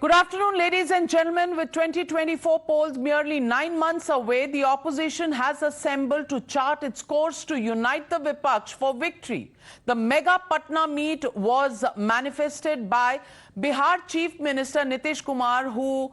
Good afternoon, ladies and gentlemen. With 2024 polls merely 9 months away, the opposition has assembled to chart its course to unite the Vipaksh for victory. The mega Patna meet was manifested by Bihar Chief Minister Nitish Kumar, who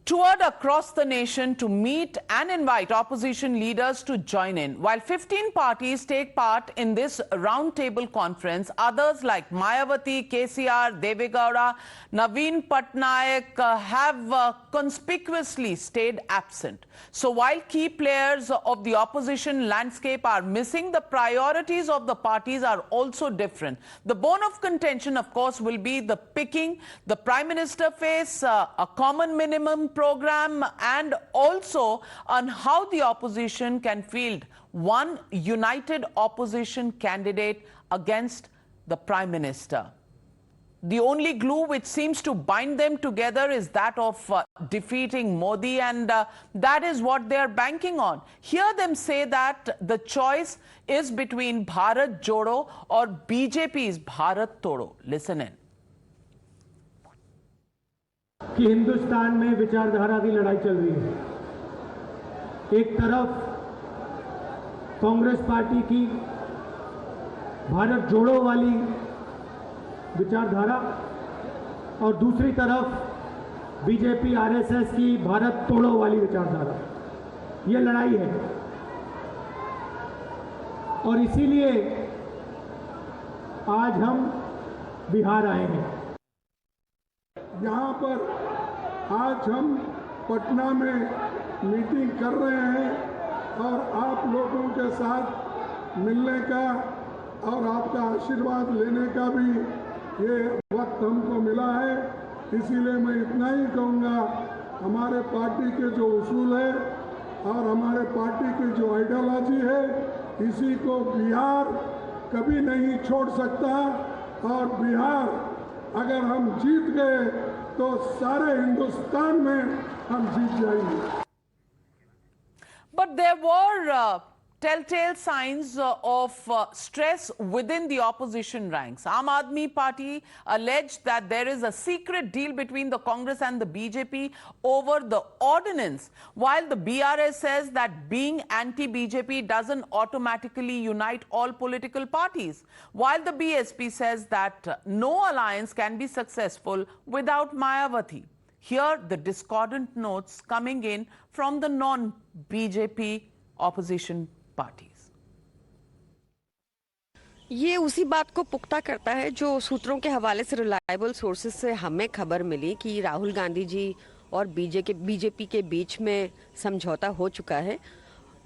toured across the nation to meet and invite opposition leaders to join in. While 15 parties take part in this roundtable conference, others like Mayawati, KCR, Devegowda, Naveen Patnaik have conspicuously stayed absent. So while key players of the opposition landscape are missing, the priorities of the parties are also different. The bone of contention, of course, will be the picking the Prime Minister face, a common minimum program, and also on how the opposition can field one united opposition candidate against the Prime Minister. The only glue which seems to bind them together is that of defeating Modi, and that is what they are banking on. Hear them say that the choice is between Bharat Jodo or BJP's Bharat Todo. Listen in. कि हिंदुस्तान में विचारधारा की लड़ाई चल रही है। एक तरफ कांग्रेस पार्टी की भारत जोड़ो वाली विचारधारा और दूसरी तरफ बीजेपी आरएसएस की भारत तोड़ो वाली विचारधारा, ये लड़ाई है। और इसीलिए आज हम बिहार आए हैं। यहाँ पर आज हम पटना में मीटिंग कर रहे हैं और आप लोगों के साथ मिलने का और आपका आशीर्वाद लेने का भी ये वक्त हमको मिला है। इसीलिए मैं इतना ही कहूँगा, हमारे पार्टी के जो उसूल है और हमारे पार्टी की जो आइडियोलॉजी है, इसी को बिहार कभी नहीं छोड़ सकता। और बिहार अगर हम जीत गए तो सारे हिंदुस्तान में हम जीत जाएंगे। But there were telltale signs of stress within the opposition ranks. Aam Aadmi Party alleged that there is a secret deal between the Congress and the BJP over the ordinance, while the BRS says that being anti-BJP doesn't automatically unite all political parties, while the BSP says that no alliance can be successful without Mayawati. Here, the discordant notes coming in from the non-BJP opposition parties. ये उसी बात को पुख्ता करता है जो सूत्रों के हवाले से रिलायबल सोर्सेज से हमें खबर मिली कि राहुल गांधी जी और बीजेपी के बीच में समझौता हो चुका है।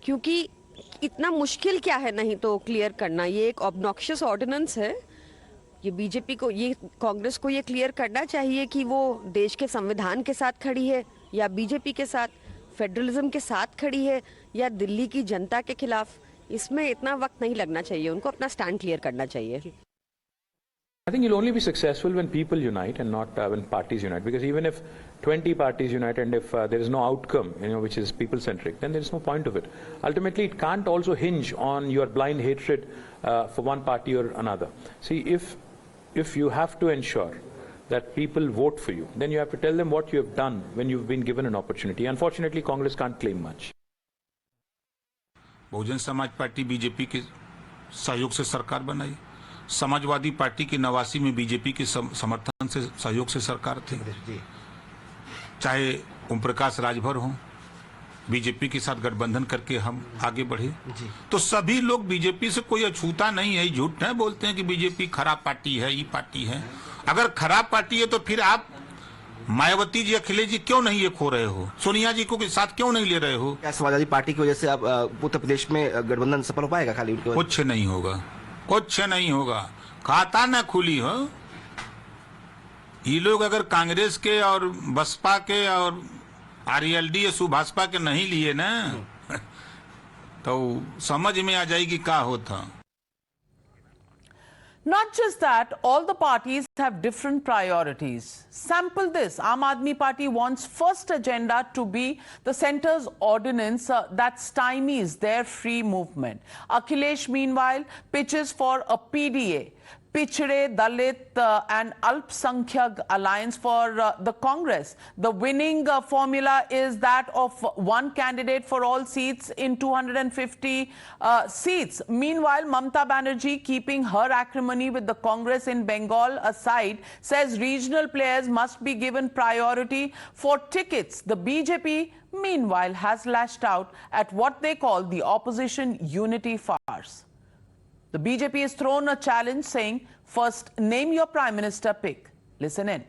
क्योंकि इतना मुश्किल क्या है नहीं तो क्लियर करना, ये एक ऑब्नॉक्शियस ऑर्डिनेंस है। ये बीजेपी को, ये कांग्रेस को ये क्लियर करना चाहिए कि वो देश के संविधान के साथ खड़ी है या बीजेपी के साथ, फेडरलिज्म के साथ खड़ी है या दिल्ली की जनता के खिलाफ। इसमें इतना वक्त नहीं लगना चाहिए, उनको अपना स्टैंड क्लियर करना चाहिए। I think you'll only be successful when people unite and not when parties unite. Because even if 20 parties unite and if there is no outcome, which is people-centric, then there is no point of it. Ultimately, it can't also hinge on your blind hatred for one party or another. See, if you have to ensure that people vote for you, then you have to tell them what you have done when you've been given an opportunity. Unfortunately, Congress can't claim much. Bahujan Samaj party BJP के सहयोग से सरकार बनाई। Samajwadi party की 89 में BJP के समर्थन से सहयोग से सरकार थी। चाहे ओम प्रकाश राजभर हो, बीजेपी के साथ गठबंधन करके हम आगे बढ़े। तो सभी लोग बीजेपी से कोई अछूता नहीं है। झूठ नहीं बोलते हैं कि बीजेपी खराब पार्टी है, ये पार्टी है। अगर खराब पार्टी है तो फिर आप मायावती जी, अखिलेश जी क्यों नहीं ये खो रहे हो? सोनिया जी को के साथ क्यों नहीं ले रहे हो? क्या समाजवादी पार्टी की वजह से आप उत्तर प्रदेश में गठबंधन सफल हो पाएगा? खाली कुछ नहीं होगा, कुछ नहीं होगा। खाता न खुली हो। ये लोग अगर कांग्रेस के और बसपा के और आरएलडी या सुभाषपा के नहीं लिए ना तो समझ में आ जाएगी क्या होता। Not just that, all the parties have different priorities. Sample this. Aam Aadmi Party wants first agenda to be the centre's ordinance that stymies their free movement. Akhilesh, meanwhile, pitches for a PDA. Pichde, Dalit and Alpsankyak alliance for the Congress. The winning formula is that of one candidate for all seats in 250 seats. Meanwhile, Mamata Banerjee, keeping her acrimony with the Congress in Bengal aside, says regional players must be given priority for tickets. The BJP, meanwhile, has lashed out at what they call the opposition unity farce. The BJP has thrown a challenge saying, first name your Prime Minister pick. Listen in.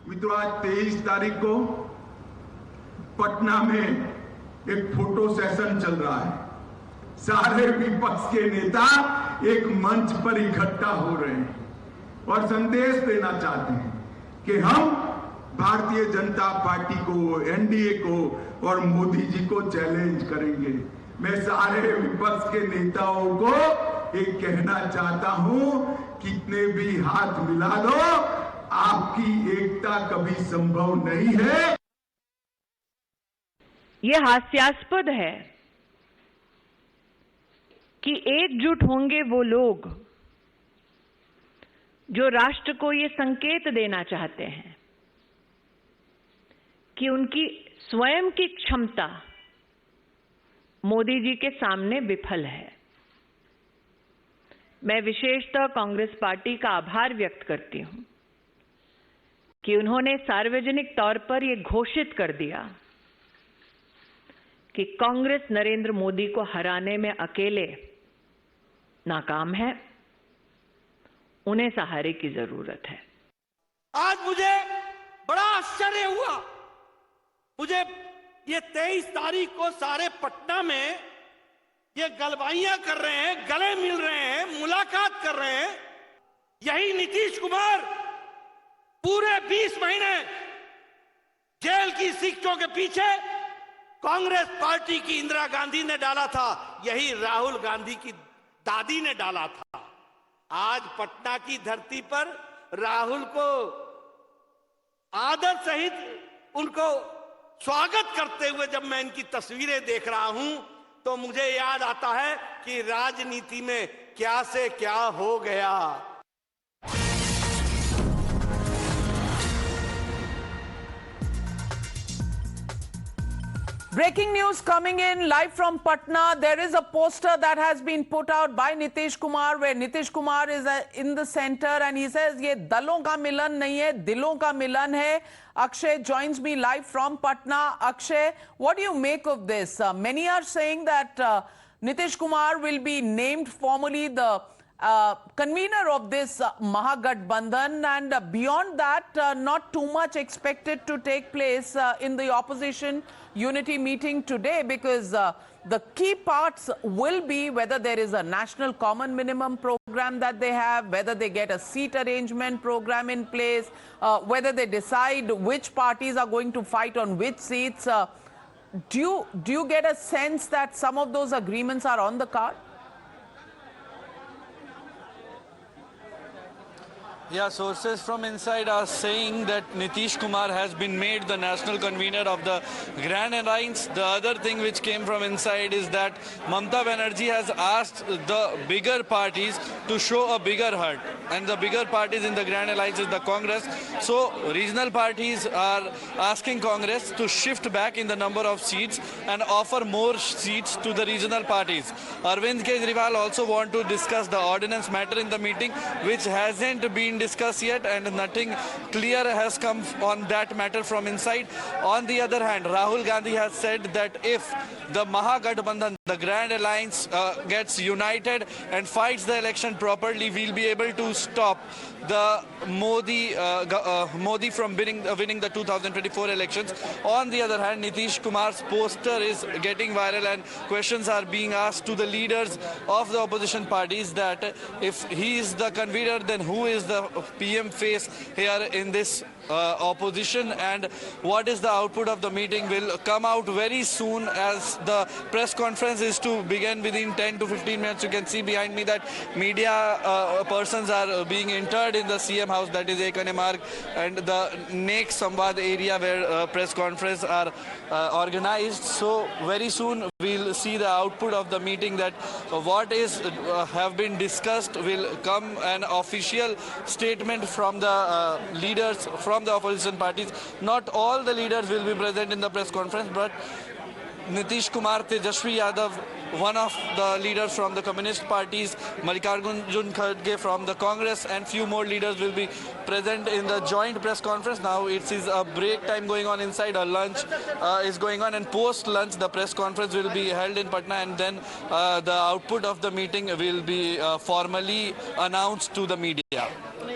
मित्रों, आज 23 तारीख को पटना में एक photo session चल रहा है। सारे विपक्ष के नेता एक मंच पर इकट्ठा हो रहे हैं और संदेश देना चाहते हैं कि हम भारतीय जनता पार्टी को, एनडीए को और मोदी जी को चैलेंज करेंगे। मैं सारे विपक्ष के नेताओं को एक कहना चाहता हूं, कितने भी हाथ मिला लो, आपकी एकता कभी संभव नहीं है। ये हास्यास्पद है कि एकजुट होंगे वो लोग जो राष्ट्र को ये संकेत देना चाहते हैं कि उनकी स्वयं की क्षमता मोदी जी के सामने विफल है। मैं विशेषतः कांग्रेस पार्टी का आभार व्यक्त करती हूं कि उन्होंने सार्वजनिक तौर पर यह घोषित कर दिया कि कांग्रेस नरेंद्र मोदी को हराने में अकेले नाकाम है, उन्हें सहारे की जरूरत है। आज मुझे बड़ा आश्चर्य हुआ, मुझे ये 23 तारीख को सारे पटना में ये गलबाइयां कर रहे हैं, गले मिल रहे हैं, मुलाकात कर रहे हैं। यही नीतीश कुमार पूरे 20 महीने जेल की सीटों के पीछे कांग्रेस पार्टी की इंदिरा गांधी ने डाला था, यही राहुल गांधी की दादी ने डाला था। आज पटना की धरती पर राहुल को आदर सहित उनको स्वागत करते हुए जब मैं इनकी तस्वीरें देख रहा हूं तो मुझे याद आता है कि राजनीति में क्या से क्या हो गया। Breaking news coming in live from Patna. There is a poster that has been put out by Nitish Kumar where Nitish Kumar is in the center and he says, "Ye dalon ka milan nahi hai, dilon ka milan hai." Akshay joins me live from Patna. Akshay, what do you make of this? Many are saying that Nitish Kumar will be named formally the convener of this Mahagathbandhan, and beyond that, not too much expected to take place in the opposition unity meeting today, because the key parts will be whether there is a national common minimum program that they have, whether they get a seat arrangement program in place, whether they decide which parties are going to fight on which seats. Do you get a sense that some of those agreements are on the card? Yeah, sources from inside are saying that Nitish Kumar has been made the national convener of the Grand Alliance. The other thing which came from inside is that Mamata Banerjee has asked the bigger parties to show a bigger heart. And the bigger parties in the Grand Alliance is the Congress. So regional parties are asking Congress to shift back in the number of seats and offer more seats to the regional parties. Arvind Kejriwal also want to discuss the ordinance matter in the meeting, which hasn't been discussed yet, and nothing clear has come on that matter from inside. On the other hand, Rahul Gandhi has said that if the Mahagathbandhan, the Grand Alliance, gets united and fights the election properly, we'll be able to stop the Modi from winning the 2024 elections. On the other hand, Nitish Kumar's poster is getting viral and questions are being asked to the leaders of the opposition parties that if he is the convener, then who is the PM face here in this opposition, and what is the output of the meeting will come out very soon, as the press conference is to begin within 10 to 15 minutes. You can see behind me that media persons are being entered third in the CM house, that is Ekane Marg, and the next Samvad area where press conference are organized. So very soon we'll see the output of the meeting, that what is have been discussed will come an official statement from the leaders from the opposition parties. Not all the leaders will be present in the press conference, but Nitish Kumar, Tejaswi Yadav, one of the leaders from the communist parties, Mallikarjun Kharge from the Congress, and few more leaders will be present in the joint press conference. Now it is a break time going on inside, a lunch is going on, and post lunch the press conference will be held in Patna, and then the output of the meeting will be formally announced to the media.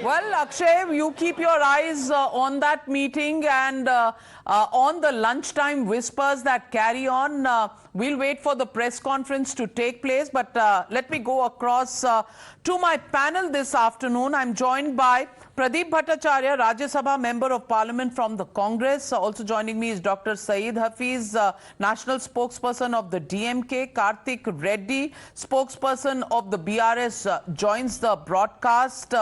Well, Akshay, you keep your eyes on that meeting and on the lunchtime whispers that carry on. We'll wait for the press conference to take place, but let me go across to my panel this afternoon. I'm joined by Pradeep Bhattacharya, Rajya Sabha Member of Parliament from the Congress. Also joining me is Dr. Saeed Hafiz, National Spokesperson of the DMK. Karthik Reddy, Spokesperson of the BRS, joins the broadcast.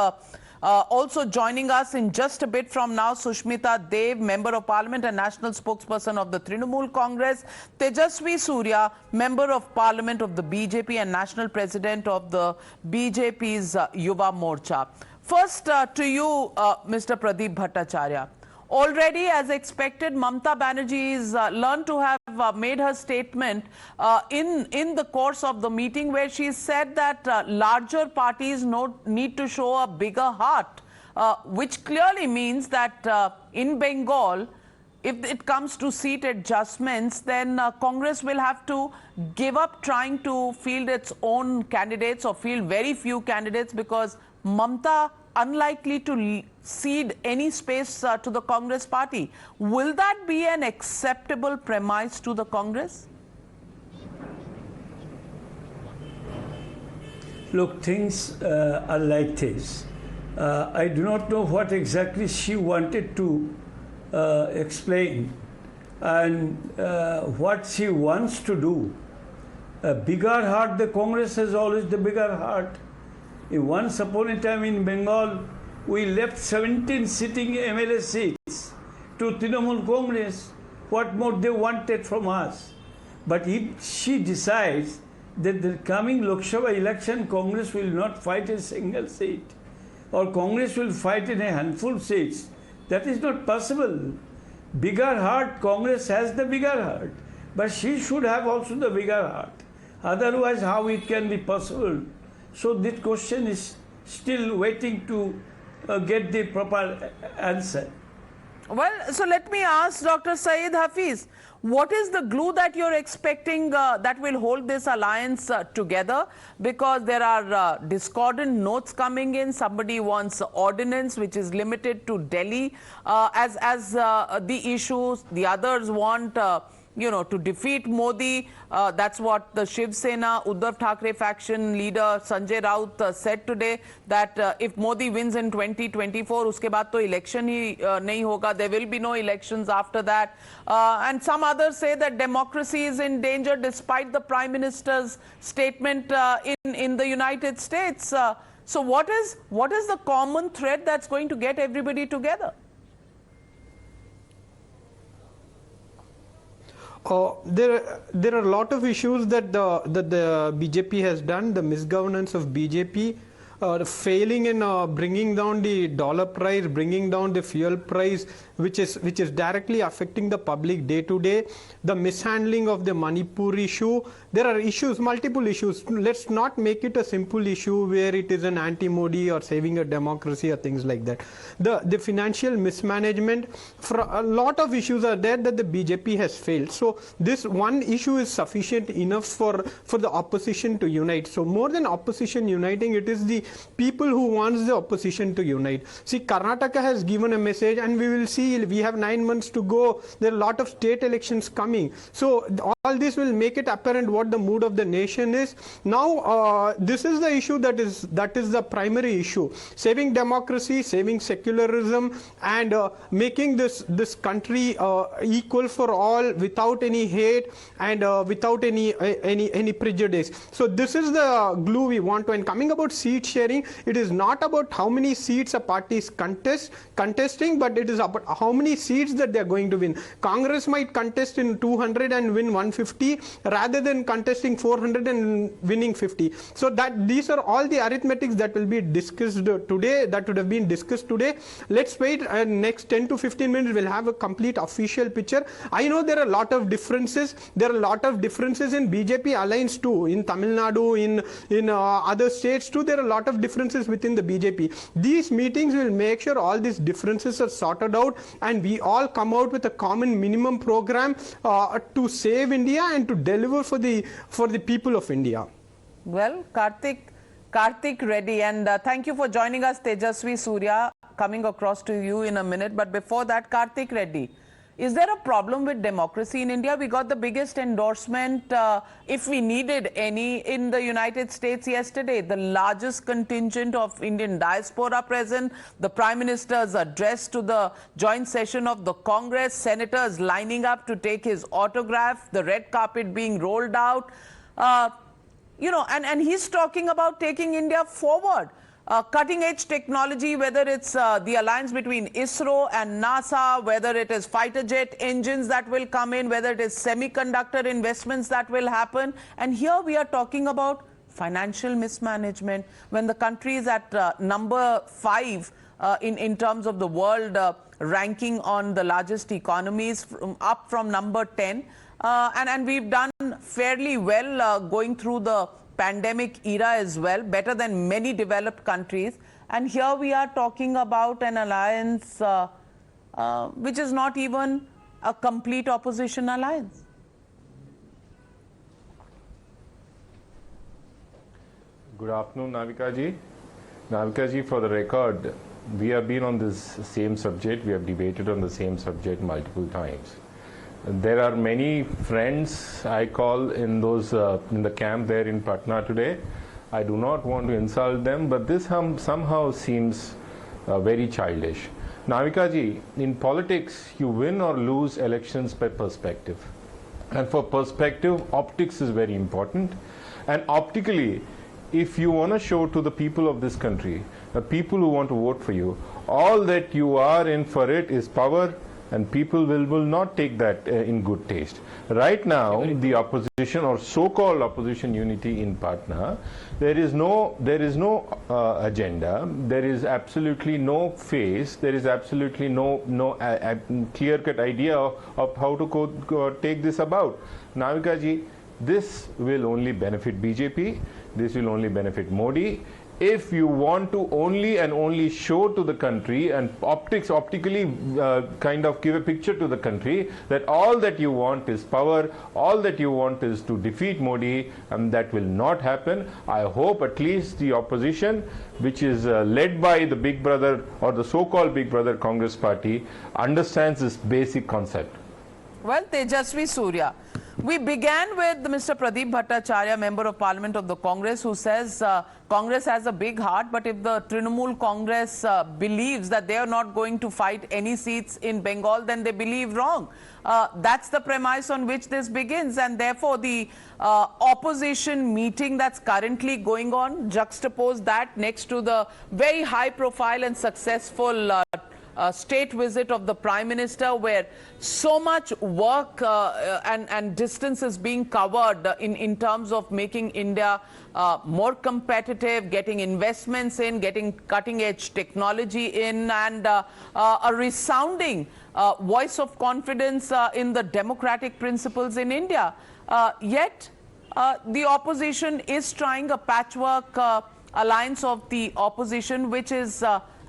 Also joining us in just a bit from now, Sushmita Dev, Member of Parliament and National Spokesperson of the Trinamool Congress. Tejaswi Surya, Member of Parliament of the BJP and National President of the BJP's Yuva Morcha. First to you, Mr. Pradeep Bhattacharya. Already, as expected, Mamata Banerjee is learned to have made her statement in the course of the meeting, where she said that larger parties need to show a bigger heart, which clearly means that in Bengal, if it comes to seat adjustments, then Congress will have to give up trying to field its own candidates or field very few candidates, because Mamata unlikely to cede any space to the Congress party. Will that be an acceptable premise to the Congress? Look, things are like this. I do not know what exactly she wanted to explain and what she wants to do. A bigger heart, the Congress has always the bigger heart. Once upon a time in Bengal, we left 17 sitting MLA seats to Trinamool Congress. What more they wanted from us? But if she decides that the coming Lok Sabha election, Congress will not fight a single seat, or Congress will fight in a handful of seats, that is not possible. Bigger heart, Congress has the bigger heart, but she should have also the bigger heart. Otherwise, how it can be possible? So this question is still waiting to get the proper answer. Well, so let me ask Dr. Saeed Hafiz, what is the glue that you're expecting that will hold this alliance together? Because there are discordant notes coming in. Somebody wants ordinance, which is limited to Delhi as the issues. The others want to defeat Modi. That's what the Shiv Sena, Uddhav Thackeray faction leader Sanjay Raut said today, that if Modi wins in 2024, uske baad to election hi nahi hoga. There will be no elections after that. And some others say that democracy is in danger despite the Prime Minister's statement in the United States. So what is the common thread that's going to get everybody together? There are a lot of issues that the BJP has done. The misgovernance of BJP, failing in bringing down the dollar price, bringing down the fuel price, which is directly affecting the public day to day. The mishandling of the Manipur issue. There are issues, multiple issues. Let's not make it a simple issue where it is an anti-Modi or saving a democracy or things like that. The financial mismanagement, a lot of issues are there that the BJP has failed. So this one issue is sufficient enough for the opposition to unite. So more than opposition uniting, it is the people who wants the opposition to unite. See, Karnataka has given a message, and we will see, we have 9 months to go. There are a lot of state elections coming. So all this will make it apparent what the mood of the nation is. Now, this is the issue that is the primary issue. Saving democracy, saving secularism, and making this country equal for all without any hate and without any prejudice. So this is the glue we want to. And coming about seat sharing. It is not about how many seats a party is contesting, but it is about how many seats that they are going to win. Congress might contest in 200 and win 150 rather than contesting 400 and winning 50. So that these are all the arithmetics that will be discussed today, that would have been discussed today. Let's wait, next 10 to 15 minutes we'll have a complete official picture. I know there are a lot of differences. There are a lot of differences in BJP alliance too, in Tamil Nadu, in other states too. There are a lot of differences within the BJP. These meetings will make sure all these differences are sorted out and we all come out with a common minimum program to save India and to deliver for the people of India. Well, Karthik Reddy, and thank you for joining us, Tejaswi Surya, coming across to you in a minute. But before that, Karthik Reddy, is there a problem with democracy in India? We got the biggest endorsement, if we needed any, in the United States yesterday. The largest contingent of Indian diaspora present, the Prime Minister's address to the joint session of the Congress, senators lining up to take his autograph, the red carpet being rolled out. You know, and he's talking about taking India forward. Cutting-edge technology, whether it's the alliance between ISRO and NASA, whether it is fighter jet engines that will come in, whether it is semiconductor investments that will happen. And here we are talking about financial mismanagement when the country is at number 5 in terms of the world ranking on the largest economies, up from number 10. And we've done fairly well going through the pandemic era as well, better than many developed countries. And here we are talking about an alliance which is not even a complete opposition alliance. Good afternoon, Navika ji. Navika ji, for the record, we have been on this same subject, we have debated on the same subject multiple times. There are many friends I call in the camp there in Patna today. I do not want to insult them, but this somehow seems very childish. Navika ji, in politics, you win or lose elections by perspective. And for perspective, optics is very important. And optically, if you want to show to the people of this country, the people who want to vote for you, all that you are in for it is power, and people will not take that in good taste. Right now, the opposition or so-called opposition unity in Patna, there is no agenda, there is absolutely no face, there is absolutely no clear-cut idea of how to take this about. Navika ji, this will only benefit BJP, this will only benefit Modi. If you want to only show to the country and optically kind of give a picture to the country that all that you want is power, all that you want is to defeat Modi, and that will not happen. I hope at least the opposition, which is led by the big brother or the so-called big brother Congress party, understands this basic concept. Well, Tejaswi Surya, we began with Mr. Pradeep Bhattacharya, Member of Parliament of the Congress, who says Congress has a big heart, but if the Trinamool Congress believes that they are not going to fight any seats in Bengal, then they believe wrong. That's the premise on which this begins, and therefore the opposition meeting that's currently going on, juxtapose that next to the very high profile and successful state visit of the Prime Minister, where so much work and distance is being covered in terms of making India more competitive, getting investments in, getting cutting-edge technology in, and a resounding voice of confidence in the democratic principles in India. Yet, the opposition is trying a patchwork alliance of the opposition, which is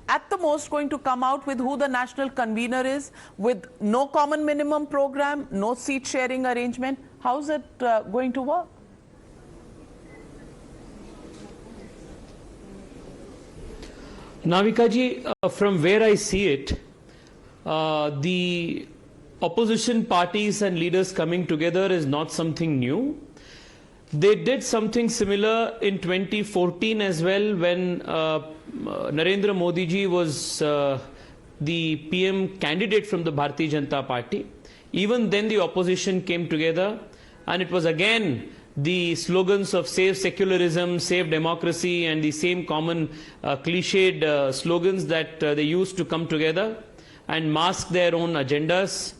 at the most going to come out with who the national convener is, with no common minimum program, no seat sharing arrangement. How's it going to work? Navika ji, from where I see it, the opposition parties and leaders coming together is not something new. They did something similar in 2014 as well, when Narendra Modi ji was the PM candidate from the Bharatiya Janata Party. Even then the opposition came together, and it was again the slogans of save secularism, save democracy, and the same common cliched slogans that they used to come together and mask their own agendas.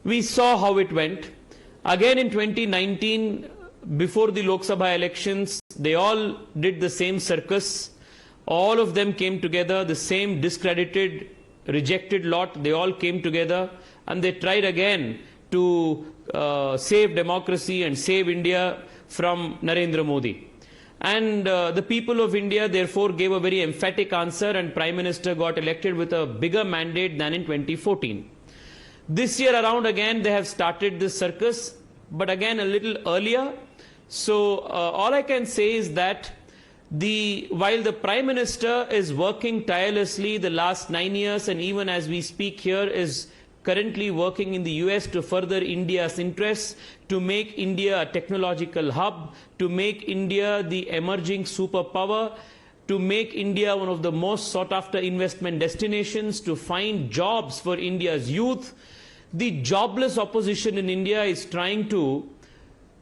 We saw how it went. Again in 2019, before the Lok Sabha elections, they all did the same circus. All of them came together, the same discredited, rejected lot, they all came together and they tried again to save democracy and save India from Narendra Modi. And the people of India therefore gave a very emphatic answer, and Prime Minister got elected with a bigger mandate than in 2014. This year around again they have started this circus, but again a little earlier. So all I can say is that while the Prime Minister is working tirelessly the last 9 years, and even as we speak here is currently working in the US to further India's interests, to make India a technological hub, to make India the emerging superpower, to make India one of the most sought after investment destinations, to find jobs for India's youth. The jobless opposition in India is trying to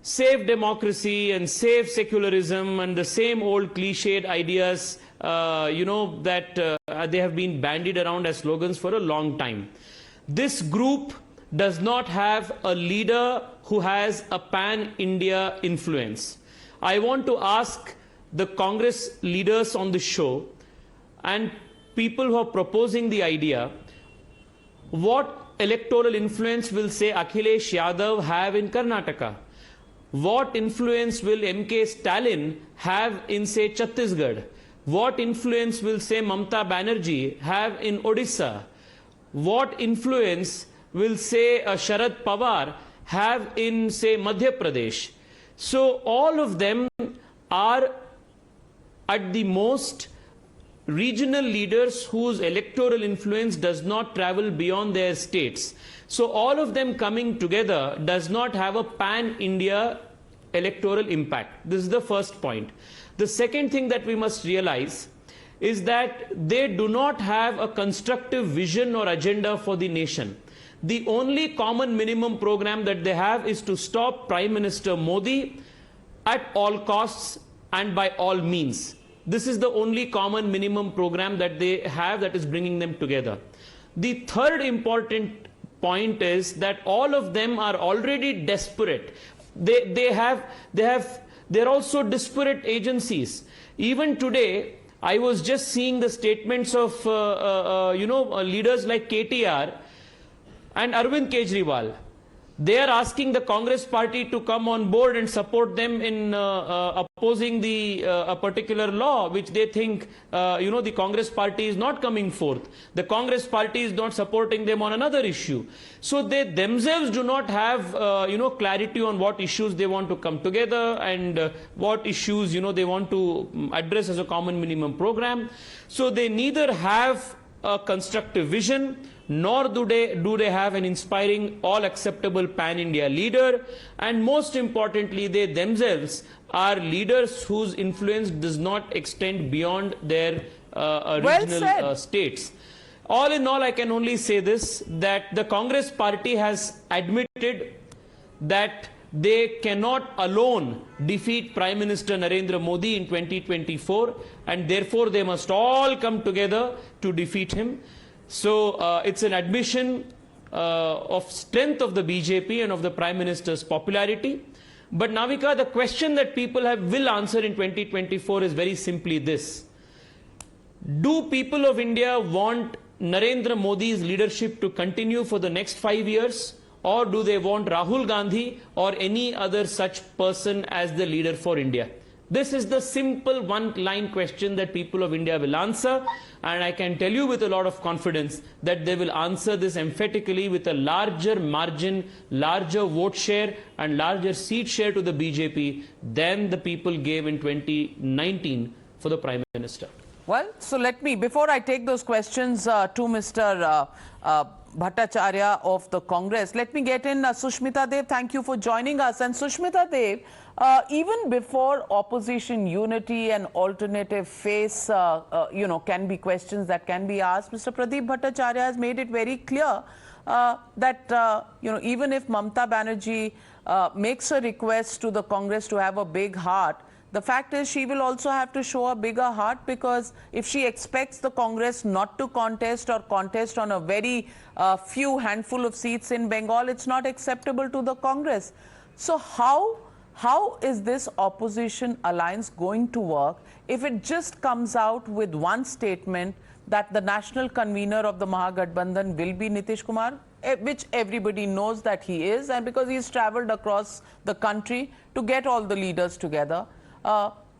save democracy and save secularism and the same old cliched ideas, that they have been bandied around as slogans for a long time. This group does not have a leader who has a pan-India influence. I want to ask the Congress leaders on the show and people who are proposing the idea, what electoral influence will, say, Akhilesh Yadav have in Karnataka? What influence will MK Stalin have in, say, Chhattisgarh? What influence will, say, Mamta Banerjee have in Odisha? What influence will, say, Sharad Pawar have in, say, Madhya Pradesh? So all of them are at the most regional leaders whose electoral influence does not travel beyond their states. So all of them coming together does not have a pan-India electoral impact. This is the first point. The second thing that we must realize is that they do not have a constructive vision or agenda for the nation. The only common minimum program that they have is to stop Prime Minister Modi at all costs and by all means. This is the only common minimum program that they have that is bringing them together. The third important point is that all of them are already desperate. They're also disparate agencies. Even today, I was just seeing the statements of leaders like KTR and Arvind Kejriwal. They are asking the Congress party to come on board and support them in opposing a particular law, which they think, the Congress party is not coming forth. The Congress party is not supporting them on another issue. So they themselves do not have, clarity on what issues they want to come together and what issues, they want to address as a common minimum program. So they neither have a constructive vision, nor do they have an inspiring, all acceptable pan-India leader, and most importantly, they themselves are leaders whose influence does not extend beyond their regional states. All in all, I can only say this, that the Congress party has admitted that they cannot alone defeat Prime Minister Narendra Modi in 2024, and therefore they must all come together to defeat him. So it's an admission of strength of the BJP and of the Prime Minister's popularity. But Navika, the question that people will answer in 2024 is very simply this. Do people of India want Narendra Modi's leadership to continue for the next 5 years? Or do they want Rahul Gandhi or any other such person as the leader for India? This is the simple one-line question that people of India will answer, and I can tell you with a lot of confidence that they will answer this emphatically with a larger margin, larger vote share and larger seat share to the BJP than the people gave in 2019 for the Prime Minister. Well, so let me, before I take those questions to Mr. Bhattacharya of the Congress, let me get in Sushmita Dev. Thank you for joining us. And Sushmita Dev, even before opposition unity and alternative face, can be questions that can be asked, Mr. Pradeep Bhattacharya has made it very clear that, even if Mamta Banerjee makes a request to the Congress to have a big heart, the fact is she will also have to show a bigger heart, because if she expects the Congress not to contest or contest on a very few handful of seats in Bengal, it's not acceptable to the Congress. So how is this opposition alliance going to work if it just comes out with one statement that the national convener of the Mahagathbandhan will be Nitish Kumar, which everybody knows that he is, and because he's traveled across the country to get all the leaders together,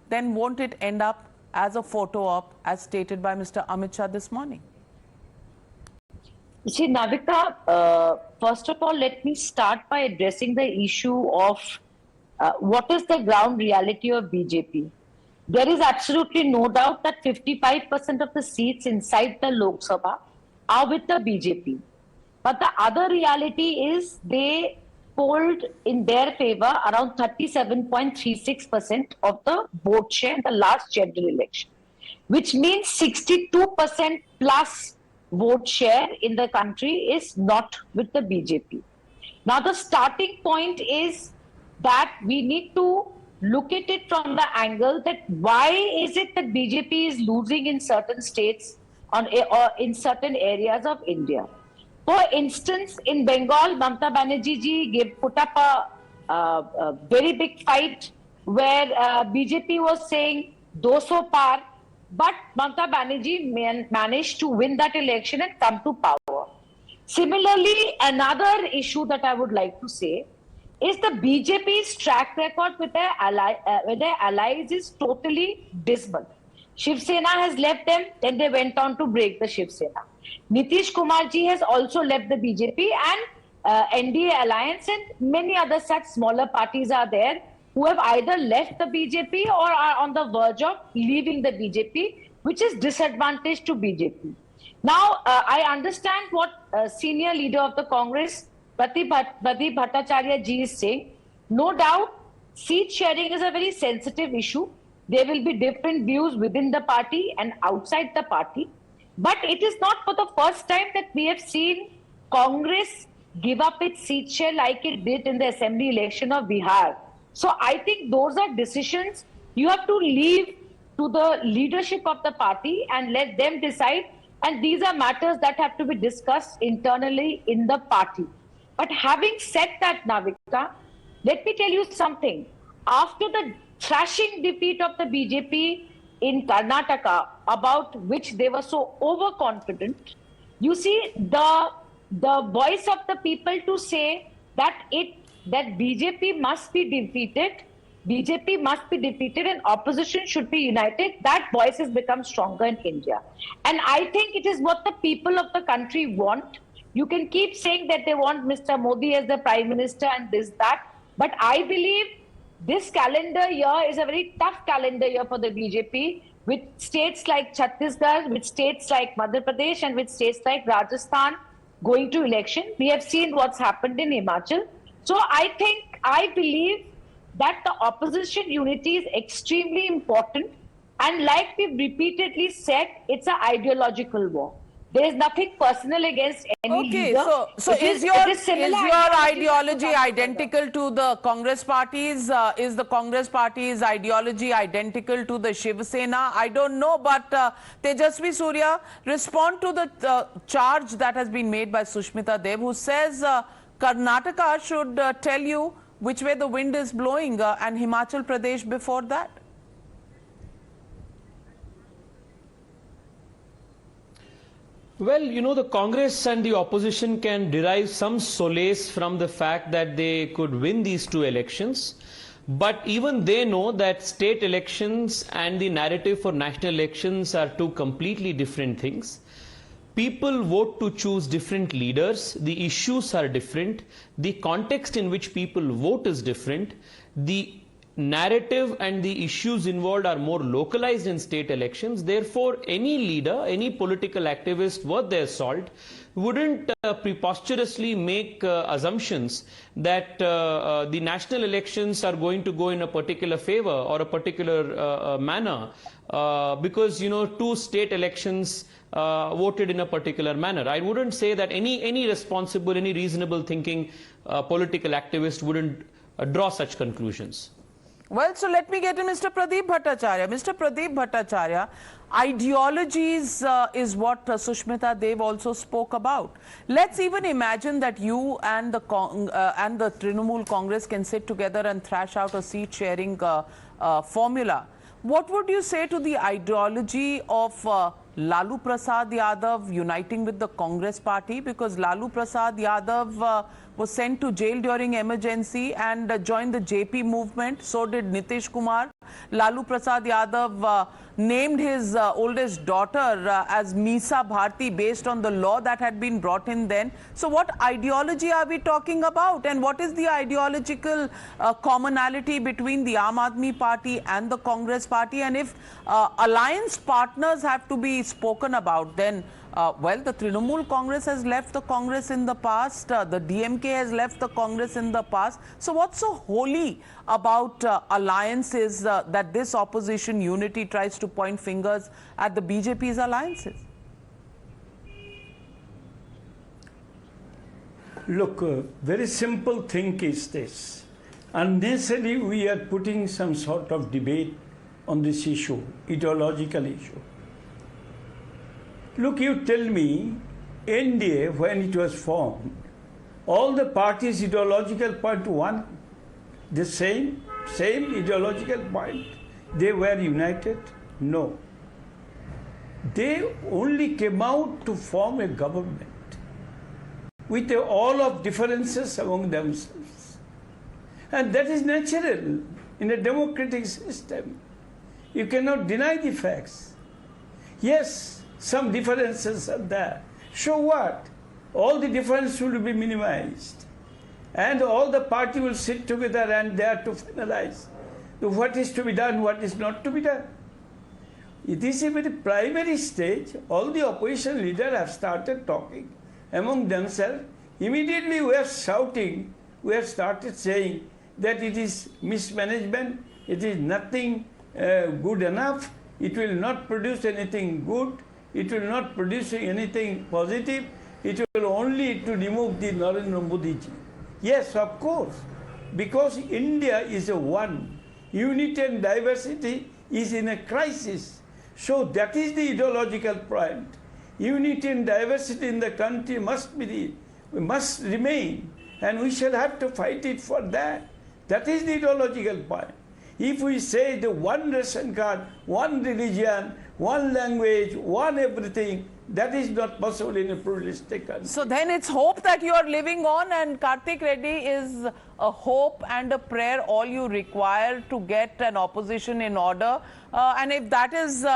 then won't it end up as a photo op as stated by Mr. Amit Shah this morning? You see, Navika, first of all, let me start by addressing the issue of what is the ground reality of BJP. There is absolutely no doubt that 55% of the seats inside the Lok Sabha are with the BJP. But the other reality is they polled in their favor around 37.36% of the vote share in the last general election, which means 62% plus vote share in the country is not with the BJP. Now, the starting point is that we need to look at it from the angle that why is it that BJP is losing in certain states or in certain areas of India. For instance, in Bengal, Mamata Banerjee ji put up a very big fight where BJP was saying 200 par, but Mamata Banerjee managed to win that election and come to power. Similarly, another issue that I would like to say is the BJP's track record with their allies is totally dismal. Shiv Sena has left them, then they went on to break the Shiv Sena. Nitish Kumar ji has also left the BJP, and NDA alliance and many other such smaller parties are there who have either left the BJP or are on the verge of leaving the BJP, which is disadvantage to BJP. Now, I understand what senior leader of the Congress, Pratip Bhattacharya ji, is saying. No doubt, seat sharing is a very sensitive issue. There will be different views within the party and outside the party. But it is not for the first time that we have seen Congress give up its seat share like it did in the assembly election of Bihar. So I think those are decisions you have to leave to the leadership of the party and let them decide. And these are matters that have to be discussed internally in the party. But having said that, Navika, let me tell you something. After the thrashing defeat of the BJP in Karnataka, about which they were so overconfident, you see the voice of the people to say that BJP must be defeated, and opposition should be united, that voice has become stronger in India. And I think it is what the people of the country want. You can keep saying that they want Mr. Modi as the Prime Minister and this, that, but I believe this calendar year is a very tough calendar year for the BJP, with states like Chhattisgarh, with states like Madhya Pradesh, and with states like Rajasthan going to election. We have seen what's happened in Himachal. So I believe that the opposition unity is extremely important. And like we've repeatedly said, it's an ideological war. There is nothing personal against any leader. So is your ideology identical to the Congress party's? Is the Congress party's ideology identical to the Shiv Sena? I don't know, but Tejaswi Surya, respond to the charge that has been made by Sushmita Dev, who says Karnataka should tell you which way the wind is blowing, and Himachal Pradesh before that. Well, you know, the Congress and the opposition can derive some solace from the fact that they could win these two elections. But even they know that state elections and the narrative for national elections are two completely different things. People vote to choose different leaders. The issues are different. The context in which people vote is different. The narrative and the issues involved are more localized in state elections. Therefore, any leader, any political activist worth their salt wouldn't preposterously make assumptions that the national elections are going to go in a particular favor or a particular manner because, you know, two state elections voted in a particular manner. I wouldn't say that any responsible, any reasonable thinking political activist wouldn't draw such conclusions. Well, so let me get to Mr. Pradeep Bhattacharya. Mr. Pradeep Bhattacharya, ideologies is what Sushmita Dev also spoke about. Let's even imagine that you and the Trinamool Congress can sit together and thrash out a seat-sharing formula. What would you say to the ideology of Lalu Prasad Yadav uniting with the Congress party? Because Lalu Prasad Yadav was sent to jail during emergency and joined the JP movement. So did Nitish Kumar. Lalu Prasad Yadav named his oldest daughter as Misa Bharti based on the law that had been brought in then. So what ideology are we talking about? And what is the ideological commonality between the Aam Aadmi Party and the Congress party? And if alliance partners have to be spoken about, then well, the Trinamool Congress has left the Congress in the past, the DMK has left the Congress in the past. So what's so holy about alliances that this opposition unity tries to point fingers at the BJP's alliances? Look, very simple thing is this. Unnecessarily we are putting some sort of debate on this issue, ideological issue. Look, you tell me, NDA, when it was formed, all the parties' ideological point one, the same ideological point, they were united? No. They only came out to form a government with all of differences among themselves. And that is natural in a democratic system. You cannot deny the facts. Yes, some differences are there. So what? All the differences will be minimized. And all the party will sit together and they are to finalize what is to be done, what is not to be done. It is a very primary stage. All the opposition leaders have started talking among themselves. Immediately we are shouting, we have started saying that it is mismanagement, it is nothing good enough, it will not produce anything good, it will not produce anything positive, it will only to remove the Narendra Modi ji. Yes, of course, because India is a one. Unity and diversity is in a crisis. So that is the ideological point. Unity and diversity in the country must remain, and we shall have to fight it for that. That is the ideological point. If we say the one ration card, one religion, one language, one everything, that is not possible in a pluralistic country. So then it's hope that you are living on, and Kartik Reddy is a hope and a prayer all you require to get an opposition in order. And if that is,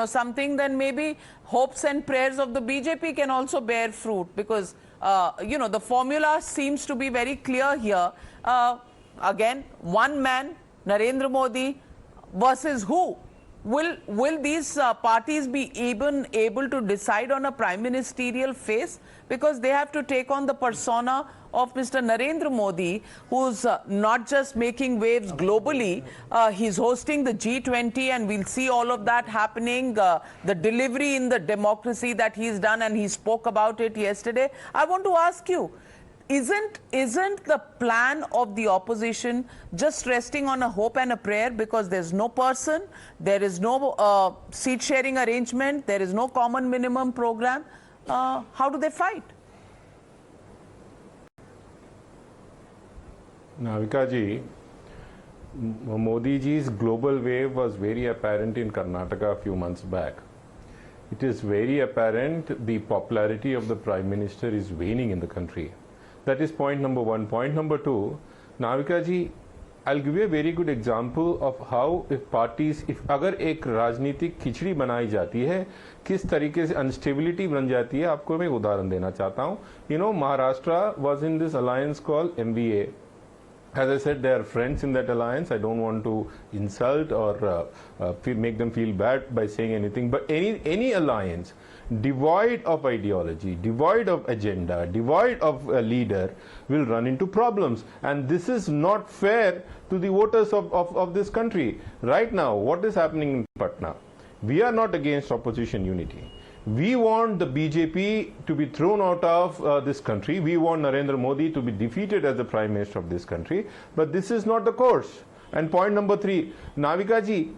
something, then maybe hopes and prayers of the BJP can also bear fruit, because, the formula seems to be very clear here. Again, one man, Narendra Modi, versus who? Will these parties be even able to decide on a prime ministerial face? Because they have to take on the persona of Mr. Narendra Modi, who's not just making waves globally, he's hosting the G20, and we'll see all of that happening, the delivery in the democracy that he's done, and he spoke about it yesterday. I want to ask you, isn't the plan of the opposition just resting on a hope and a prayer, because there's no person, there is no seat sharing arrangement, there is no common minimum program? How do they fight? Navika ji, Modi ji's global wave was very apparent in Karnataka a few months back. It is very apparent the popularity of the Prime Minister is waning in the country. That is point number one. Point number two, Navika ji, I'll give you a very good example of how if अगर एक राजनीतिक खिचड़ी बनाई जाती है, किस तरीके से instability बन जाती है, आपको मैं एक उदाहरण देना चाहता हूँ. Maharashtra was in this alliance called MVA. As I said, they are friends in that alliance. I don't want to insult or make them feel bad by saying anything. But any alliance devoid of ideology, devoid of agenda, devoid of a leader will run into problems. And this is not fair to the voters of this country. Right now, what is happening in Patna? We are not against opposition unity. We want the BJP to be thrown out of this country. We want Narendra Modi to be defeated as the Prime Minister of this country. But this is not the course. And point number 3, Navika ji,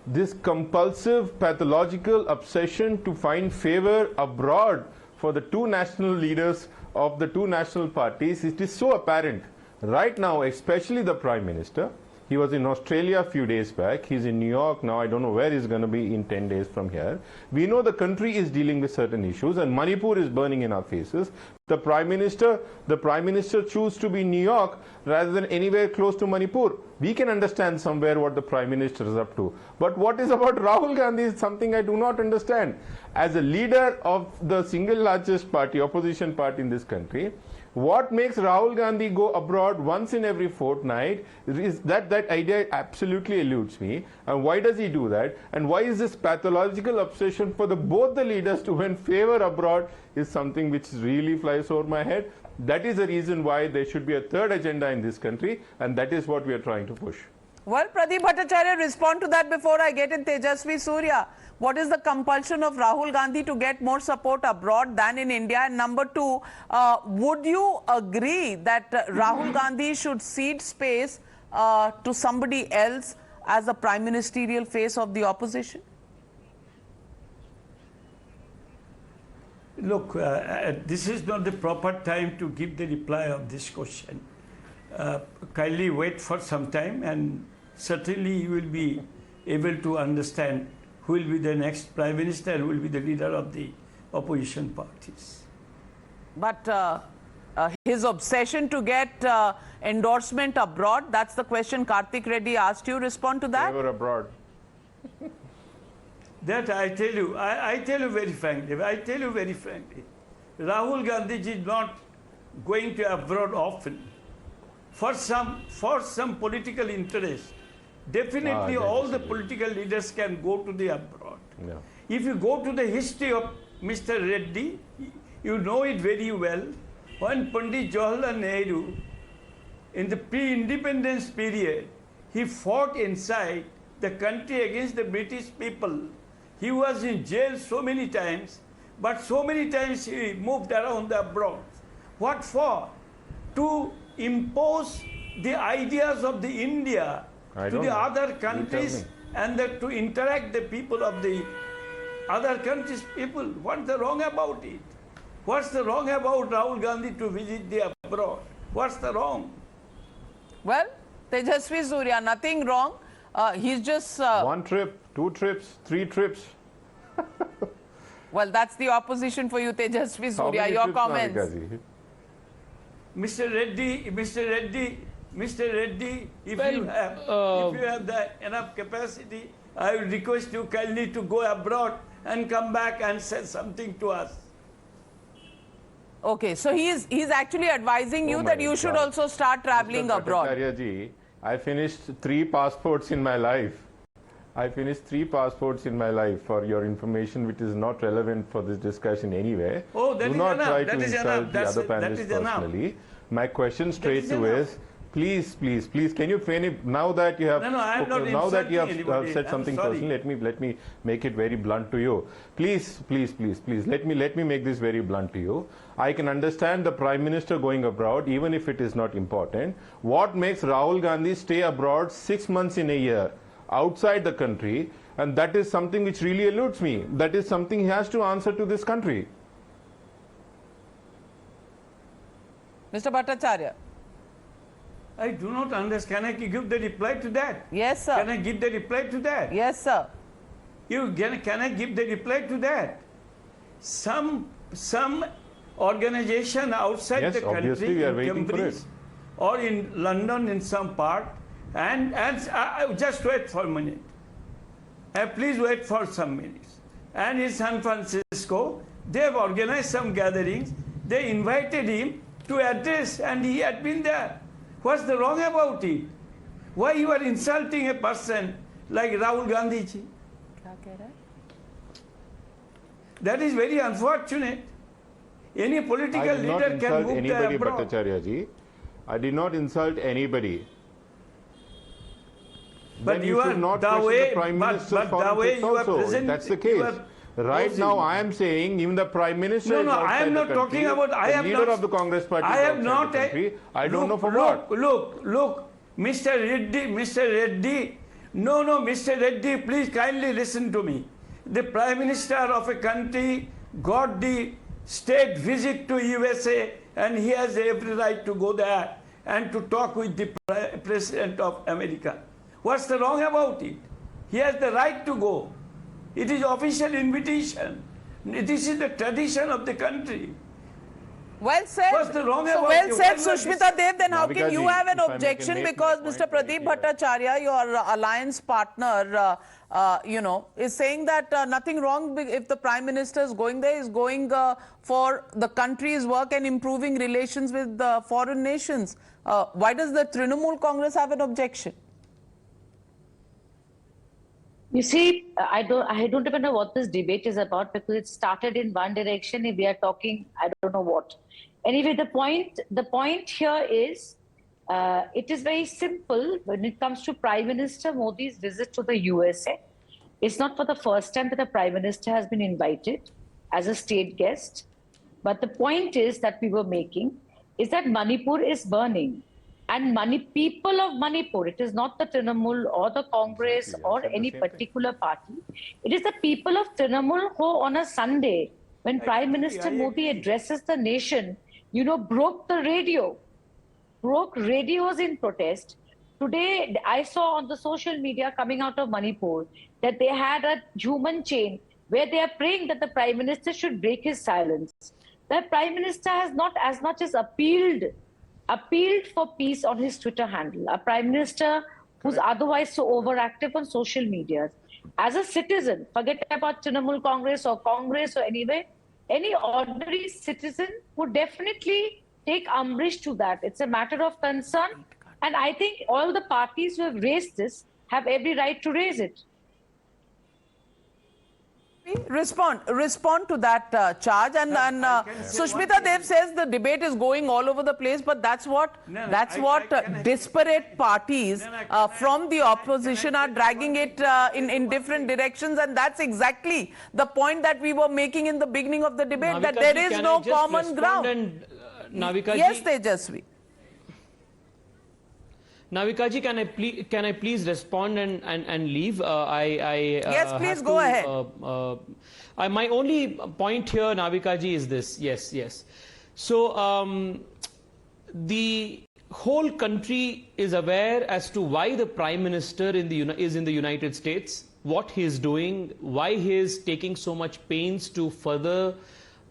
this compulsive pathological obsession to find favor abroad for the two national leaders of the two national parties, it is so apparent. Right now, especially the Prime Minister, he was in Australia a few days back. He's in New York now. I don't know where he's going to be in 10 days from here. We know the country is dealing with certain issues, and Manipur is burning in our faces. The Prime Minister chooses to be in New York rather than anywhere close to Manipur. We can understand somewhere what the Prime Minister is up to. But what is about Rahul Gandhi is something I do not understand. As a leader of the single largest party, opposition party in this country, what makes Rahul Gandhi go abroad once in every fortnight is that idea absolutely eludes me. And why does he do that? And why is this pathological obsession for both the leaders to win favor abroad is something which really flies over my head. That is the reason why there should be a third agenda in this country, and that is what we are trying to push. Well, Pradeep Bhattacharya, respond to that before I get in Tejaswi Surya. What is the compulsion of Rahul Gandhi to get more support abroad than in India? And number 2, would you agree that Rahul Gandhi should cede space to somebody else as the prime ministerial face of the opposition? Look, this is not the proper time to give the reply of this question. Kindly wait for some time, and certainly you will be able to understand who will be the next Prime Minister, who will be the leader of the opposition parties. But his obsession to get endorsement abroad, that's the question Karthik Reddy asked you. Respond to that. Favor abroad. That I tell you very frankly, Rahul Gandhi is not going to abroad often. For some political interest, definitely all the political leaders can go to the abroad. Yeah. If you go to the history of Mr. Reddy, you know it very well. When Pandit Jawaharlal Nehru, in the pre-independence period, he fought inside the country against the British people. He was in jail so many times, but so many times he moved around the abroad. What for? To impose the ideas of the India to the other countries and to interact the people of the other countries' people. What's the wrong about it? What's the wrong about Rahul Gandhi to visit the abroad? What's the wrong? Well, Tejaswi Surya, nothing wrong. He's just... 1 trip, 2 trips, 3 trips. Well, that's the opposition for you, Tejaswi Surya. Your comments. Mr. Reddy, if you have enough capacity, I would request you kindly to go abroad and come back and say something to us. Okay, so he's actually advising you that you should also start traveling abroad. Ji, I finished 3 passports in my life. For your information, which is not relevant for this discussion anyway. Oh, that Do is not enough. try That to is insult enough. the other That panelists is enough. personally. My question straight to is, please, can you frame it now that you have said something personal? Let me make it very blunt to you. Please, let me make this very blunt to you. I can understand the Prime Minister going abroad, even if it is not important. What makes Rahul Gandhi stay abroad 6 months in a year outside the country? And that is something which really eludes me. That is something he has to answer to this country. Mr. Bhattacharya. I do not understand. Can I give the reply to that? Yes, sir. Can I give the reply to that? Yes, sir. Can I give the reply to that? Some organization outside the country, in Cambridge or in London in some part, and just wait for a minute. Please wait for some minutes. And in San Francisco, they have organized some gatherings. They invited him to address, and he had been there. What's the wrong about it? Why you are insulting a person like Rahul Gandhi ji? That is very unfortunate. Any political leader can move there abroad. Bhattacharya ji. I did not insult anybody. But you are not the way, the Prime Minister's but the way you are also. present, That's the case. Right now, I am saying even the Prime Minister No, is no, outside I am not the country. talking about. I the have leader not, of the Congress Party I is have outside not. the country. I don't know for look, what. Look, Mr. Reddy. No, Mr. Reddy, please kindly listen to me. The Prime Minister of a country got the state visit to USA, and he has every right to go there and to talk with the President of America. What's the wrong about it? He has the right to go. It is official invitation. This is the tradition of the country. Well said. What's the wrong so about well you? said, Why not Sushmita Dev. Then how Navika can you ji, have an if I may objection? make Because my Mr. point Pradeep very clear. Bhattacharya, your alliance partner, is saying that nothing wrong if the Prime Minister is going there. Is going for the country's work and improving relations with foreign nations. Why does the Trinamool Congress have an objection? You see, I don't even know what this debate is about, because it started in one direction and we are talking, I don't know what. Anyway, the point here is, it is very simple when it comes to Prime Minister Modi's visit to the USA. It's not for the first time that the Prime Minister has been invited as a state guest. But the point is that we were making is that Manipur is burning. And people of Manipur, it is not the Trinamool or the Congress or any particular party. It is the people of Trinamool who on a Sunday, when Prime Minister Modi addresses the nation, broke the radio, broke radios in protest. Today, I saw on the social media coming out of Manipur that they had a human chain where they are praying that the Prime Minister should break his silence. The Prime Minister has not as much as appealed for peace on his Twitter handle. A Prime Minister who's otherwise so overactive on social media. As a citizen, forget about Trinamool Congress or anyway, any ordinary citizen would definitely take umbrage to that. It's a matter of concern. And I think all the parties who have raised this have every right to raise it. Respond to that charge, and Sushmita Dev says the debate is going all over the place, but that's what disparate parties from the opposition are dragging it in different directions, and that's exactly the point that we were making in the beginning of the debate, that there is no common ground. Yes, Tejaswi. Navika ji, can I please respond and leave? Yes, please go ahead. My only point here, Navika ji, is this. Yes. So the whole country is aware as to why the Prime Minister is in the United States, what he is doing, why he is taking so much pains to further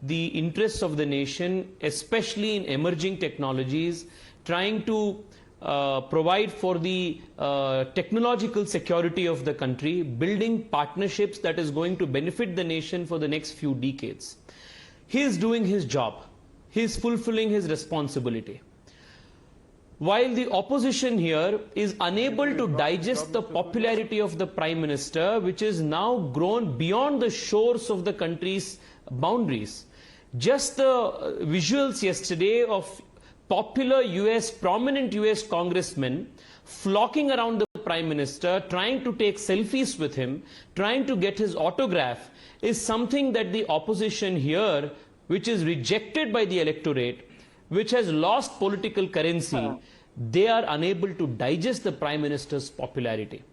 the interests of the nation, especially in emerging technologies, trying to provide for the technological security of the country, building partnerships that is going to benefit the nation for the next few decades. He is doing his job. He is fulfilling his responsibility. While the opposition here is unable to digest the popularity of the Prime Minister, which is now grown beyond the shores of the country's boundaries. Just the visuals yesterday of popular prominent US congressmen flocking around the Prime Minister, trying to take selfies with him, trying to get his autograph, is something that the opposition here, which is rejected by the electorate, which has lost political currency, they are unable to digest the Prime Minister's popularity.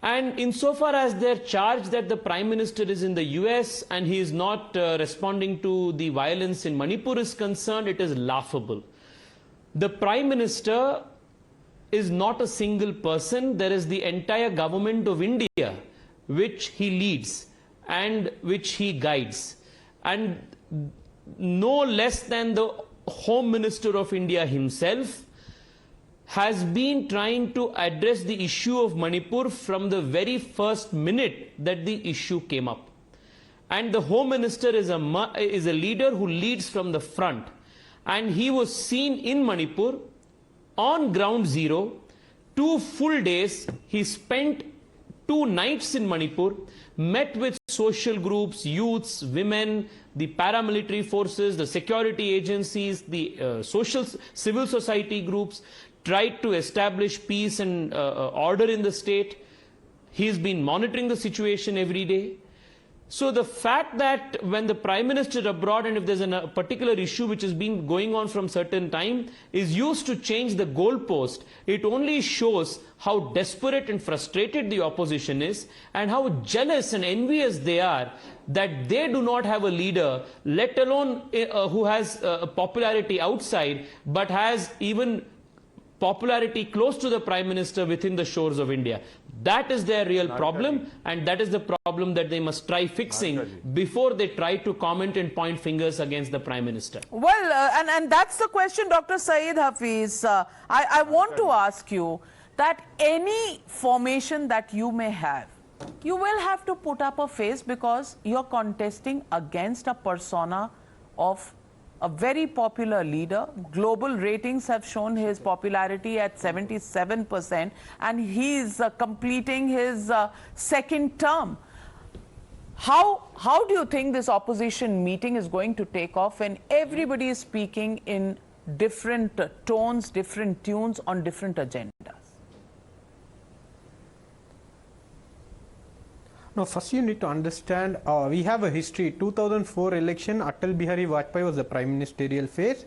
And insofar as their charge that the Prime Minister is in the US and he is not responding to the violence in Manipur is concerned, it is laughable. The Prime Minister is not a single person. There is the entire government of India which he leads and which he guides. And no less than the Home Minister of India himself has been trying to address the issue of Manipur from the very first minute that the issue came up. And the Home Minister is a leader who leads from the front. And he was seen in Manipur on ground zero, 2 full days. He spent 2 nights in Manipur, met with social groups, youths, women, the paramilitary forces, the security agencies, the civil society groups, tried to establish peace and order in the state. He's been monitoring the situation every day. So the fact that when the Prime Minister abroad, and if there's a particular issue which has been going on from certain time, is used to change the goalpost, it only shows how desperate and frustrated the opposition is and how jealous and envious they are that they do not have a leader, let alone who has popularity outside, but has even popularity close to the Prime Minister within the shores of India. That is their real problem, and that is the problem that they must try fixing before they try to comment and point fingers against the Prime Minister. Well, and that's the question, Dr. Saeed Hafiz. I want to ask you that any formation that you may have, you will have to put up a face because you're contesting against a persona of a very popular leader. Global ratings have shown his popularity at 77%, and he's completing his second term. How do you think this opposition meeting is going to take off when everybody is speaking in different tones, different tunes on different agendas? No, first you need to understand, we have a history. 2004 election, Atal Bihari Vajpayee was the prime ministerial face,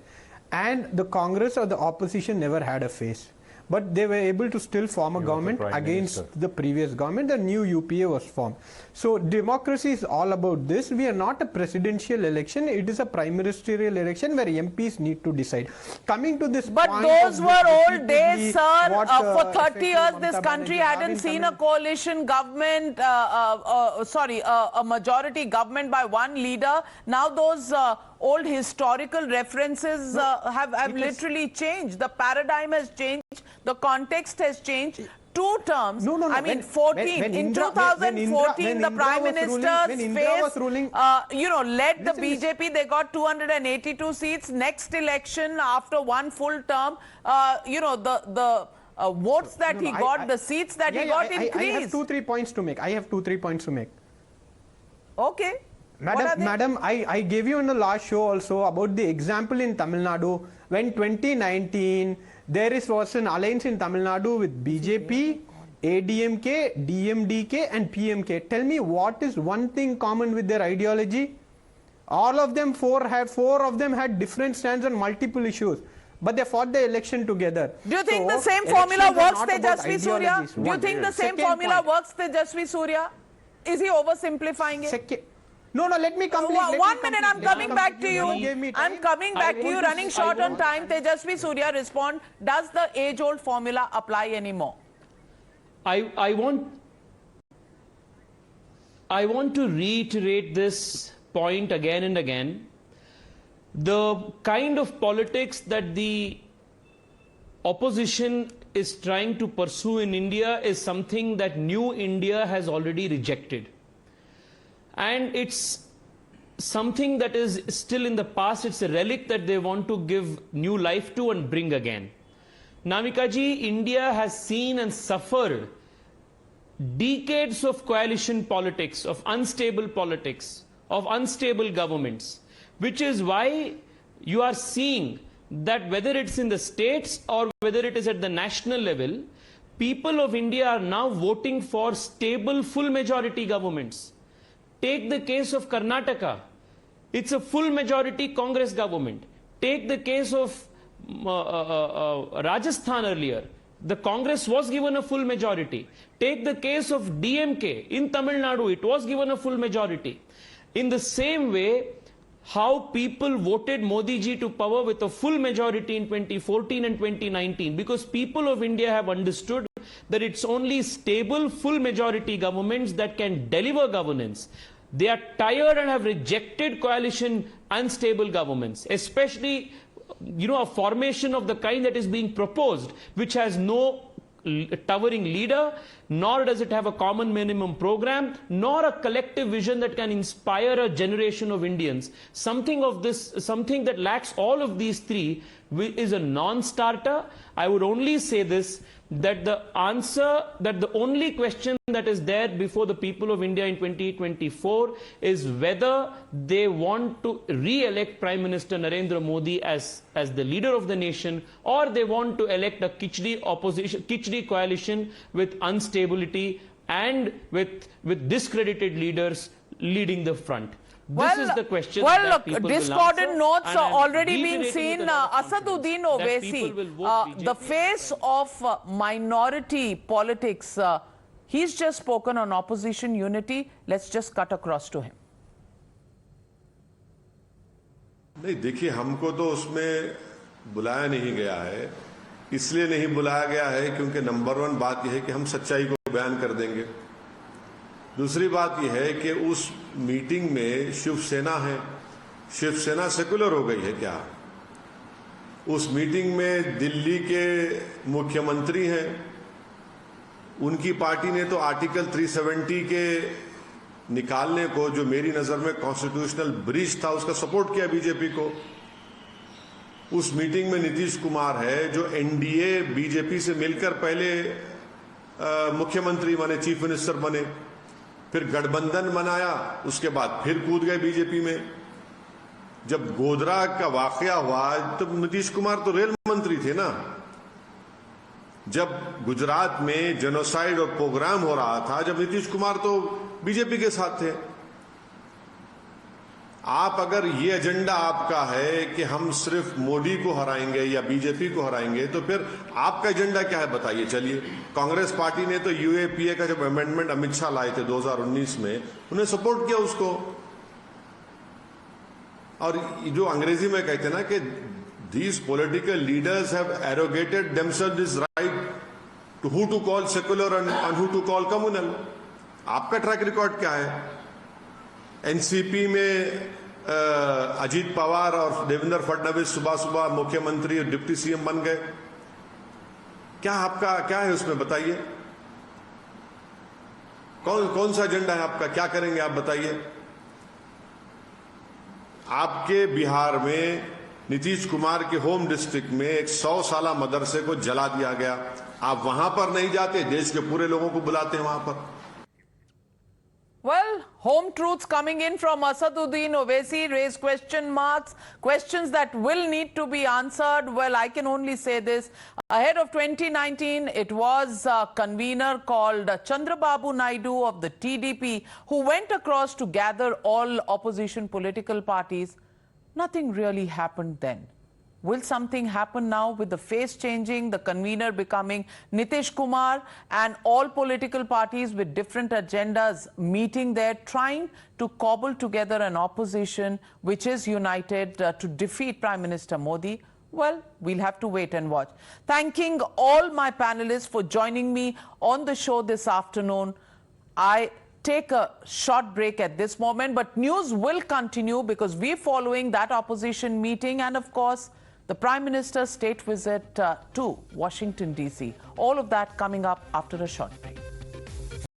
and the Congress or the opposition never had a face. But they were able to still form a government against the previous government. The new UPA was formed. So democracy is all about this. We are not a presidential election. It is a prime ministerial election where MPs need to decide. Coming to this but point, those were old days, sir. For 30 years, this country hadn't seen a coalition government, a majority government by one leader. Now those old historical references have literally changed. The paradigm has changed. The context has changed. 2 terms. No. I mean, 14. In 2014, the Prime Minister's face, led the BJP. They got 282 seats. Next election, after one full term, the votes that he got, the seats that he got increased. I have 2-3 points to make. Okay. Madam, I gave you in the last show also about the example in Tamil Nadu when 2019 there was an alliance in Tamil Nadu with BJP, ADMK, DMDK and PMK. Tell me what is one thing common with their ideology? All of them, four of them had different stands on multiple issues. But they fought the election together. Do you think the same formula works, Tejaswi Surya? Do you think the same formula works, Tejaswi Surya? Is he oversimplifying it? No, let me complete. 1 minute, I'm coming back to you. I'm coming back to you, running short on time. Tejaswi Surya, respond. Does the age-old formula apply anymore? I want to reiterate this point again and again. The kind of politics that the opposition is trying to pursue in India is something that New India has already rejected. And it's something that is still in the past. It's a relic that they want to give new life to and bring again. Navika ji, India has seen and suffered decades of coalition politics, of unstable governments, which is why you are seeing that whether it's in the states or whether it is at the national level, people of India are now voting for stable, full majority governments. Take the case of Karnataka. It's a full majority Congress government. Take the case of Rajasthan earlier. The Congress was given a full majority. Take the case of DMK in Tamil Nadu. It was given a full majority. In the same way, how people voted Modi ji to power with a full majority in 2014 and 2019, because people of India have understood that it's only stable, full majority governments that can deliver governance. They are tired and have rejected coalition unstable governments, especially a formation of the kind that is being proposed, which has no towering leader, nor does it have a common minimum program, nor a collective vision that can inspire a generation of Indians. Something that lacks all of these three is a non-starter. I would only say this, that the only question that is there before the people of India in 2024 is whether they want to re-elect Prime Minister Narendra Modi as the leader of the nation, or they want to elect a Khichdi coalition with instability and with discredited leaders leading the front? Well, this is the question well, that people discordant will notes answer, are already being reiterating seen. with a lot of Asaduddin confidence that people will vote Owaisi, the BJP. face of minority politics, he's just spoken on opposition unity. Let's just cut across to him. नहीं, देखिए, हमको तो उसमें बुलाया नहीं गया है। इसलिए नहीं बुलाया गया है क्योंकि नंबर 1 बात यह है कि हम सच्चाई को बयान कर देंगे। दूसरी बात यह है कि उस मीटिंग में शिवसेना है। शिवसेना सेकुलर हो गई है क्या? उस मीटिंग में दिल्ली के मुख्यमंत्री हैं, उनकी पार्टी ने तो आर्टिकल 370 के निकालने को, जो मेरी नजर में कॉन्स्टिट्यूशनल ब्रीच था, उसका सपोर्ट किया बीजेपी को। उस मीटिंग में नीतीश कुमार है, जो एनडीए बीजेपी से मिलकर पहले मुख्यमंत्री बने, चीफ मिनिस्टर बने, फिर गठबंधन बनाया, उसके बाद फिर कूद गए बीजेपी में। जब गोधरा का वाकया हुआ तो नीतीश कुमार तो रेल मंत्री थे ना। जब गुजरात में जेनोसाइड और प्रोग्राम हो रहा था, जब नीतीश कुमार तो बीजेपी के साथ थे। आप अगर ये एजेंडा आपका है कि हम सिर्फ मोदी को हराएंगे या बीजेपी को हराएंगे, तो फिर आपका एजेंडा क्या है बताइए। चलिए, कांग्रेस पार्टी ने तो यूएपीए का जब अमेंडमेंट अमित शाह लाए थे 2019 में, उन्हें सपोर्ट किया उसको। और जो अंग्रेजी में कहते हैं ना कि these political leaders have arrogated themselves this right to who to call secular and who to call communal. आपका ट्रैक रिकॉर्ड क्या है? एनसीपी में अजीत पवार और देवेंद्र फडणवीस सुबह सुबह मुख्यमंत्री और डिप्टी सीएम बन गए। क्या आपका क्या है उसमें बताइए? कौन सा एजेंडा है आपका? क्या करेंगे आप बताइए? आपके बिहार में नीतीश कुमार के होम डिस्ट्रिक्ट में एक 100 साला मदरसे को जला दिया गया। आप वहां पर नहीं जाते, देश के पूरे लोगों को बुलाते हैं वहां पर। Well, home truths coming in from Asaduddin Owaisi raise question marks, questions that will need to be answered. Well, I can only say this. Ahead of 2019, it was a convener called Chandrababu Naidu of the TDP who went across to gather all opposition political parties. Nothing really happened then. Will something happen now with the face changing, the convener becoming Nitish Kumar, and all political parties with different agendas meeting there, trying to cobble together an opposition which is united to defeat Prime Minister Modi? Well, we'll have to wait and watch. Thanking all my panelists for joining me on the show this afternoon. I take a short break at this moment, but news will continue because we're following that opposition meeting and, of course, the Prime Minister's state visit to Washington, D.C. All of that coming up after a short break.